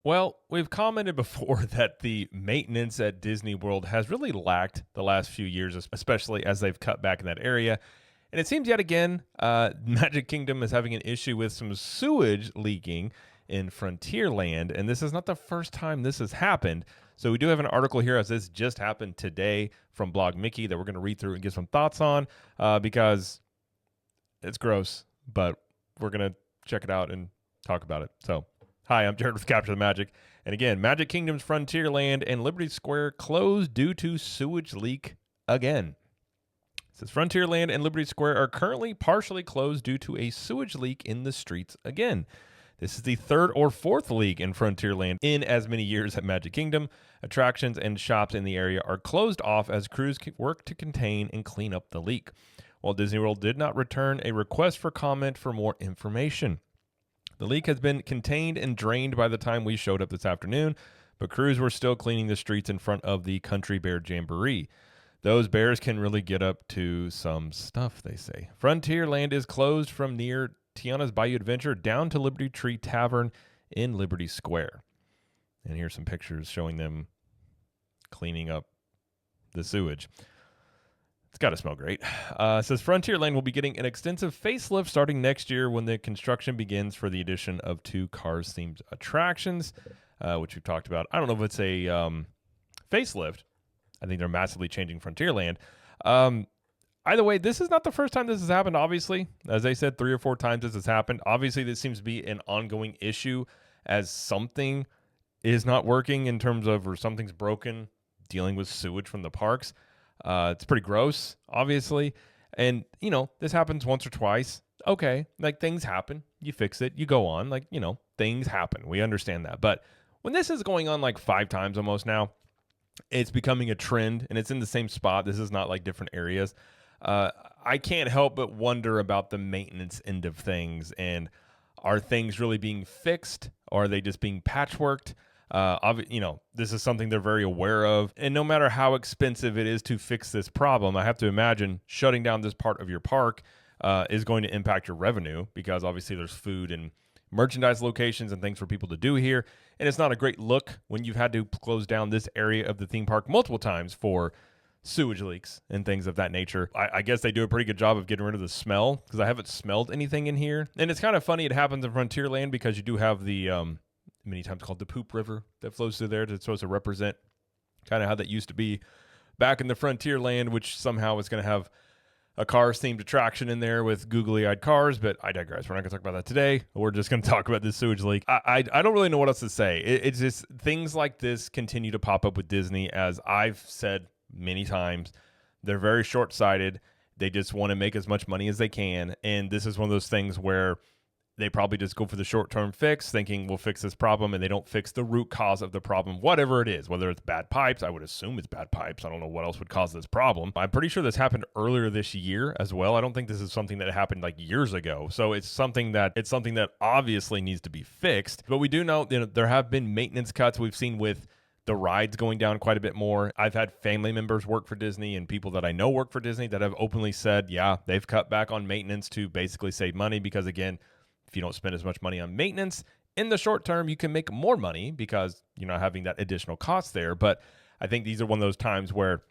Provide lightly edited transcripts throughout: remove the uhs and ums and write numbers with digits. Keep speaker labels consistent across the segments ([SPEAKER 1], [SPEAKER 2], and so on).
[SPEAKER 1] Well, we've commented before that the maintenance at Disney World has really lacked the last few years, especially as they've cut back in that area. And it seems yet again, Magic Kingdom is having an issue with some sewage leaking in Frontierland. And this is not the first time this has happened. So we do have an article here as this just happened today from Blog Mickey that we're going to read through and give some thoughts on because it's gross, but we're going to check it out and talk about it. So, hi, I'm Jared with Capture the Magic. And again, Magic Kingdom's Frontierland and Liberty Square closed due to sewage leak again. It says Frontierland and Liberty Square are currently partially closed due to a sewage leak in the streets again. This is the third or fourth leak in Frontierland in as many years at Magic Kingdom. Attractions and shops in the area are closed off as crews work to contain and clean up the leak. While Disney World did not return a request for comment for more information. The leak has been contained and drained by the time we showed up this afternoon, but crews were still cleaning the streets in front of the Country Bear Jamboree. Those bears can really get up to some stuff, they say. Frontierland is closed from near Tiana's Bayou Adventure down to Liberty Tree Tavern in Liberty Square. And here's some pictures showing them cleaning up the sewage. It's got to smell great. It says Frontierland will be getting an extensive facelift starting next year when the construction begins for the addition of 2 Cars-themed attractions, which we've talked about. I don't know if it's a facelift. I think they're massively changing Frontierland. Either way, this is not the first time this has happened, obviously. As I said, 3 or 4 times this has happened. Obviously, this seems to be an ongoing issue as something is not working in terms of, or something's broken, dealing with sewage from the parks. It's pretty gross, obviously. And, this happens once or twice. Okay, like things happen. You fix it. You go on. Like, things happen. We understand that. But when this is going on like 5 times almost now, it's becoming a trend and it's in the same spot. This is not like different areas. I can't help but wonder about the maintenance end of things. And are things really being fixed? Or are they just being patchworked? This is something they're very aware of. And no matter how expensive it is to fix this problem, I have to imagine shutting down this part of your park is going to impact your revenue because obviously there's food and merchandise locations and things for people to do here. And it's not a great look when you've had to close down this area of the theme park multiple times for sewage leaks and things of that nature. I guess they do a pretty good job of getting rid of the smell because I haven't smelled anything in here. And it's kind of funny it happens in Frontierland because you do have the many times called the Poop River that flows through there. That's supposed to represent kind of how that used to be back in the Frontierland, which somehow is going to have a Cars-themed attraction in there with googly-eyed cars, but I digress. We're not going to talk about that today. We're just going to talk about this sewage leak. I don't really know what else to say. It's just things like this continue to pop up with Disney, as I've said many times. They're very short-sighted. They just want to make as much money as they can, and this is one of those things where they probably just go for the short-term fix, thinking we'll fix this problem, and they don't fix the root cause of the problem, whatever it is. Whether it's bad pipes, I would assume it's bad pipes. I don't know what else would cause this problem. I'm pretty sure this happened earlier this year as well. I don't think this is something that happened like years ago. So it's something that obviously needs to be fixed. But we do know, there have been maintenance cuts we've seen with the rides going down quite a bit more. I've had family members work for Disney and people that I know work for Disney that have openly said, yeah, they've cut back on maintenance to basically save money because, again, if you don't spend as much money on maintenance, in the short term, you can make more money because you're not having that additional cost there. But I think these are one of those times where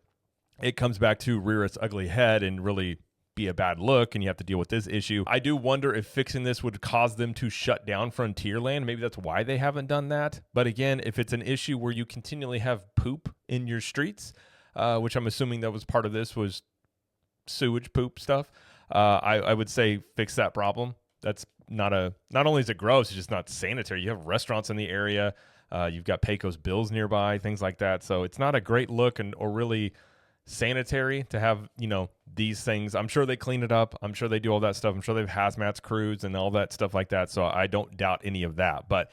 [SPEAKER 1] it comes back to rear its ugly head and really be a bad look, and you have to deal with this issue. I do wonder if fixing this would cause them to shut down Frontierland. Maybe that's why they haven't done that. But again, if it's an issue where you continually have poop in your streets, which I'm assuming that was part of this was sewage poop stuff, I would say fix that problem. That's not only is it gross, it's just not sanitary. You have restaurants in the area. You've got Pecos Bills nearby, things like that. So it's not a great look or really sanitary to have, these things. I'm sure they clean it up. I'm sure they do all that stuff. I'm sure they have hazmat crews and all that stuff like that. So I don't doubt any of that. But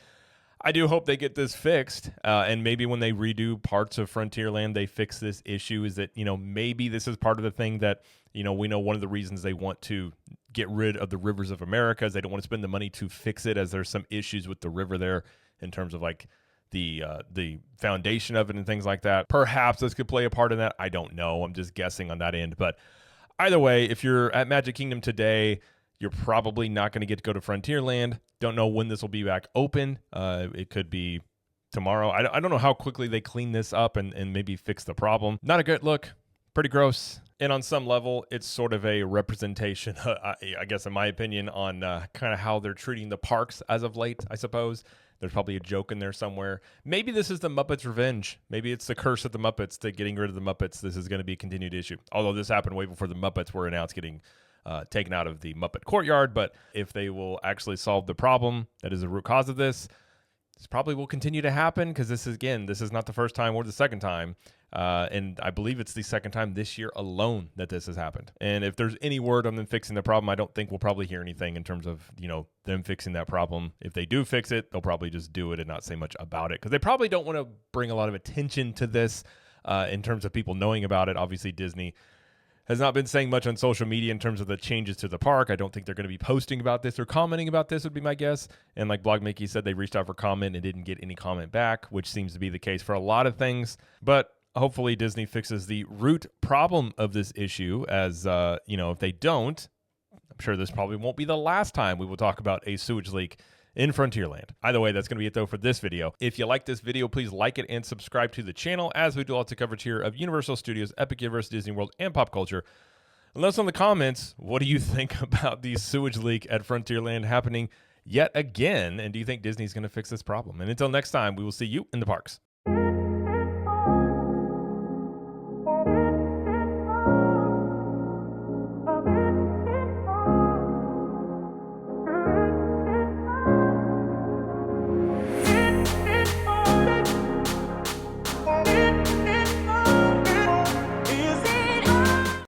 [SPEAKER 1] I do hope they get this fixed. And maybe when they redo parts of Frontierland, they fix this issue. Is that, maybe this is part of the thing that, we know one of the reasons they want to get rid of the rivers of America is they don't want to spend the money to fix it, as there's some issues with the river there in terms of like the foundation of it and things like that. Perhaps this could play a part in that. I don't know. I'm just guessing on that end. But either way, if you're at Magic Kingdom today, you're probably not going to get to go to Frontierland. Don't know when this will be back open. It could be tomorrow. I don't know how quickly they clean this up and maybe fix the problem. Not a good look. Pretty gross. And on some level, it's sort of a representation, I guess, in my opinion, on kind of how they're treating the parks as of late, I suppose. There's probably a joke in there somewhere. Maybe this is the Muppets' revenge. Maybe it's the curse of the Muppets to getting rid of the Muppets. This is going to be a continued issue. Although this happened way before the Muppets were announced getting taken out of the Muppet courtyard. But if they will actually solve the problem that is the root cause of this, this probably will continue to happen because this is not the first time or the second time. And I believe it's the second time this year alone that this has happened. And if there's any word on them fixing the problem, I don't think we'll probably hear anything in terms of, them fixing that problem. If they do fix it, they'll probably just do it and not say much about it because they probably don't want to bring a lot of attention to this in terms of people knowing about it. Obviously, Disney has not been saying much on social media in terms of the changes to the park. I don't think they're going to be posting about this or commenting about this would be my guess. And like Blog Mickey said, they reached out for comment and didn't get any comment back, which seems to be the case for a lot of things. But hopefully Disney fixes the root problem of this issue as, if they don't, I'm sure this probably won't be the last time we will talk about a sewage leak in Frontierland. Either way, that's going to be it though for this video. If you like this video, please like it and subscribe to the channel as we do lots of coverage here of Universal Studios, Epic Universe, Disney World, and pop culture. And let us know in the comments, what do you think about the sewage leak at Frontierland happening yet again? And do you think Disney's going to fix this problem? And until next time, we will see you in the parks.